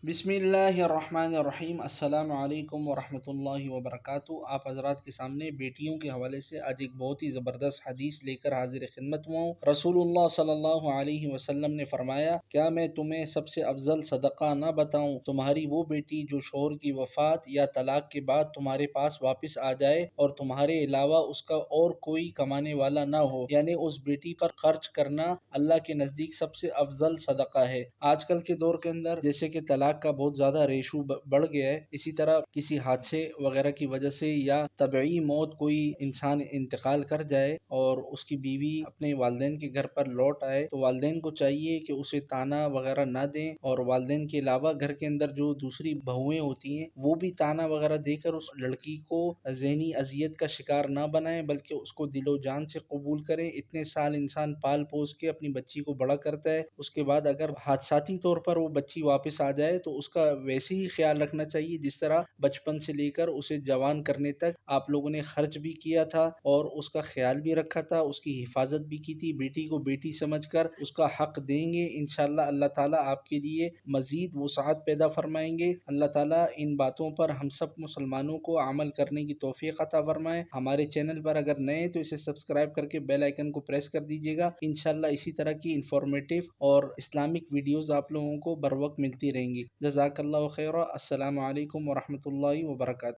بسم اللہ الرحمن الرحیم، السلام علیکم ورحمۃ اللہ وبرکاتہ۔ آپ حضرات کے سامنے بیٹیوں کے حوالے سے آج ایک بہت ہی زبردست حدیث لے کر حاضر خدمت ہوا ہوں۔ رسول اللہ صلی اللہ علیہ وسلم نے فرمایا، کیا میں تمہیں سب سے افضل صدقہ نہ بتاؤں؟ تمہاری وہ بیٹی جو شوہر کی وفات یا طلاق کے بعد تمہارے پاس واپس آ جائے اور تمہارے علاوہ اس کا اور کوئی کمانے والا نہ ہو، یعنی اس بیٹی پر خرچ کرنا اللہ کے نزدیک سب سے افضل صدقہ ہے۔ آج کل کے دور کے اندر جیسے کہ طلاق کا بہت زیادہ ریشو بڑھ گیا ہے، اسی طرح کسی حادثے وغیرہ کی وجہ سے یا طبعی موت کوئی انسان انتقال کر جائے اور اس کی بیوی اپنے والدین کے گھر پر لوٹ آئے تو والدین کو چاہیے کہ اسے تانا وغیرہ نہ دیں، اور والدین کے علاوہ گھر کے اندر جو دوسری بہویں ہوتی ہیں وہ بھی تانا وغیرہ دے کر اس لڑکی کو ذہنی اذیت کا شکار نہ بنائیں، بلکہ اس کو دل و جان سے قبول کریں۔ اتنے سال انسان پال پوس کے اپنی بچی کو بڑا کرتا ہے، اس کے بعد اگر حادثاتی طور پر وہ بچی واپس آ جائے تو اس کا ویسے ہی خیال رکھنا چاہیے جس طرح بچپن سے لے کر اسے جوان کرنے تک آپ لوگوں نے خرچ بھی کیا تھا اور اس کا خیال بھی رکھا تھا، اس کی حفاظت بھی کی تھی۔ بیٹی کو بیٹی سمجھ کر اس کا حق دیں گے، انشاءاللہ اللہ تعالیٰ آپ کے لیے مزید وسعت پیدا فرمائیں گے۔ اللہ تعالیٰ ان باتوں پر ہم سب مسلمانوں کو عمل کرنے کی توفیق عطا فرمائے۔ ہمارے چینل پر اگر نئے تو اسے سبسکرائب کر کے بیل آئیکن کو پریس کر دیجیے گا، انشاءاللہ اسی طرح کی انفارمیٹیو اور اسلامک ویڈیوز آپ لوگوں کو بر وقت ملتی رہیں گی۔ جزاک اللہ خیرہ۔ السلام علیکم ورحمۃ اللہ وبرکاتہ۔